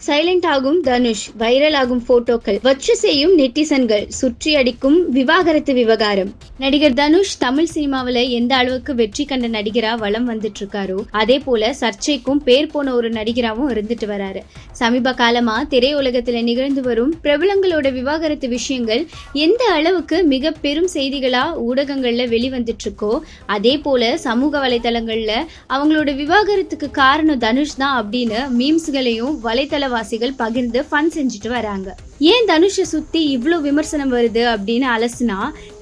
Silent ஆகும் Dhanush, viral ஆகும் போட்டோக்கள், வச்சு செய்யும் நெட்டிசன்கள், சுற்றி அடிக்கும் விவாகரத்து விவகாரம். நடிகர் தனுஷ் தமிழ் சினிமாவில எந்த அளவுக்கு வெற்றி கண்ட நடிகரா வலம் வந்துட்டு இருக்காரோ அதே போல சர்ச்சைக்கும் பேர் போன ஒரு நடிகராவும் இருந்துட்டு வராரு. சமீப காலமா திரையுலகத்துல நிகழ்ந்து வரும் பிரபலங்களோட விவாகரத்து விஷயங்கள் எந்த அளவுக்கு மிக பெரும் செய்திகளா ஊடகங்கள்ல வெளிவந்துட்டு இருக்கோ அதே போல சமூக வலைதளங்கள்ல அவங்களோட விவாகரத்துக்கு காரணம் தனுஷ் தான் அப்படின்னு மீம்ஸ்களையும் வலைதளவாசிகள் பகிர்ந்து ஃபன் செஞ்சுட்டு வராங்க. ஏன் தனுஷை சுத்தி இவ்வளோ விமர்சனம் வருது அப்படின்னு அலசுனா,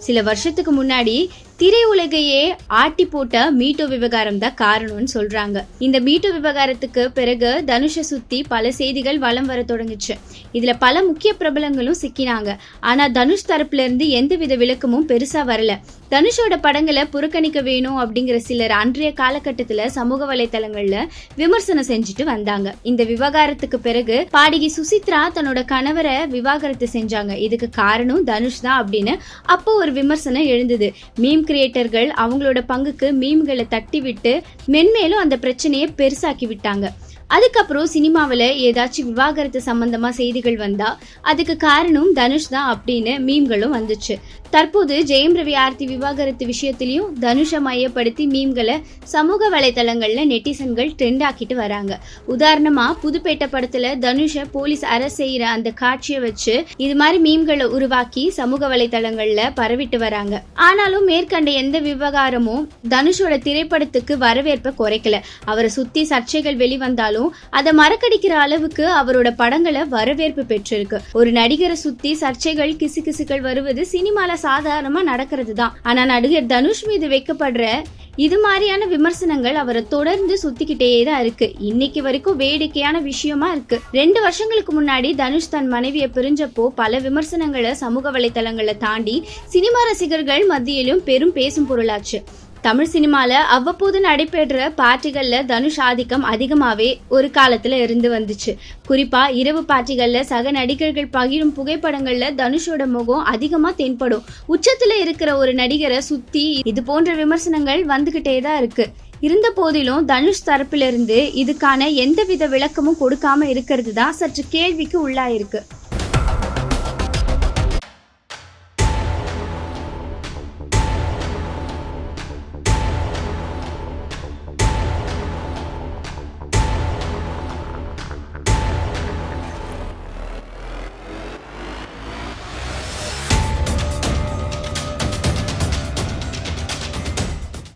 சில வருஷத்துக்கு முன்னாடி திரையுலகையே ஆட்டி போட்ட மீட்டோ விவகாரம் தான் காரணம்னு சொல்றாங்க. இந்த மீட்டோ விவகாரத்துக்கு பிறகு தனுஷை சுத்தி பல செய்திகள் வலம் வர தொடங்குச்சு. இதுல பல முக்கிய பிரபலங்களும் சிக்கினாங்க. ஆனா தனுஷ் தரப்புல இருந்து எந்தவித விளக்கமும் பெருசா வரல. தனுஷோட படங்களை புறக்கணிக்க வேணும் அப்படிங்கிற சிலர் அன்றைய காலகட்டத்துல சமூக வலைதளங்கள்ல விமர்சனம் செஞ்சுட்டு வந்தாங்க. இந்த விவகாரத்துக்கு பிறகு பாடகி சுசித்ரா தன்னோட கணவரை விவாகரத்து செஞ்சாங்க. இதுக்கு காரணம் தனுஷ் தான் அப்படின்னு அப்போ ஒரு விமர்சனம் எழுந்தது. மீம் கிரியேட்டர்கள் அவங்களோட பங்குக்கு மீம்களை தட்டி விட்டு மென்மேலும் அந்த பிரச்சனையை பெருசாக்கி விட்டாங்க. அதுக்கப்புறம் சினிமாவில் ஏதாச்சும் விவாகரத்து சம்பந்தமா செய்திகள் வந்தா அதுக்கு காரணம் தனுஷ் தான் அப்படின்னு மீம்களும் வந்துச்சு. தற்போது ஜெயம் ரவி ஆர்த்தி விவாகரத்து விஷயத்திலையும் தனுஷை மையப்படுத்தி மீம்களை சமூக வலைதளங்கள்ல நெட்டிசன்கள் ட்ரெண்ட் ஆக்கிட்டு வராங்க. உதாரணமா புதுப்பேட்டை படத்துல தனுஷை போலீஸ் அரெஸ்ட் செய்யற அந்த காட்சியை வச்சு இது மாதிரி மீம்களை உருவாக்கி சமூக வலைதளங்கள்ல பரவிட்டு வராங்க. ஆனாலும் மேற்கண்ட எந்த விவகாரமும் தனுஷோட திரைப்படத்துக்கு வரவேற்பை குறைக்கல. அவரை சுத்தி சர்ச்சைகள் வெளிவந்தாலும் அதை மறக்கடிக்கிற அளவுக்கு அவரோட படங்களை வரவேற்பு பெற்றிருக்கு. ஒரு நடிகரை சுத்தி சர்ச்சைகள் கிசுகிசுகள் வருவது சினிமால சாதாரணமா நடக்கிறது தான். ஆனா நடிகர் தனுஷ் மீது வைக்கப்படுற இது மாதிரியான விமர்சனங்கள் அவரை தொடர்ந்து சுத்திக்கிட்டே தான் இருக்கு. இன்னைக்கு வரைக்கும் வேடிக்கையான விஷயமா இருக்கு. 2 வருஷங்களுக்கு முன்னாடி தனுஷ் தன் மனைவியை பிரிஞ்சப்போ பல விமர்சனங்களை சமூக வலைதளங்களை தாண்டி சினிமா ரசிகர்கள் மத்தியிலும் பெரும் பேசும் பொருளாச்சு. தமிழ் சினிமால அவ்வப்போது நடைபெற்ற பார்ட்டிகள்ல தனுஷ் ஆதிக்கம் அதிகமாவே ஒரு காலத்துல இருந்து வந்துச்சு. குறிப்பா இரவு பார்ட்டிகள்ல சக நடிகர்கள் பகிரும் புகைப்படங்கள்ல தனுஷோட முகம் அதிகமா தென்படும். உச்சத்துல இருக்கிற ஒரு நடிகரை சுத்தி இது போன்ற விமர்சனங்கள் வந்துகிட்டே தான் இருக்கு. இருந்த போதிலும் தனுஷ் தரப்பிலிருந்து இதுக்கான எந்தவித விளக்கமும் கொடுக்காம இருக்கிறது தான் சற்று கேள்விக்கு உள்ளாயிருக்கு.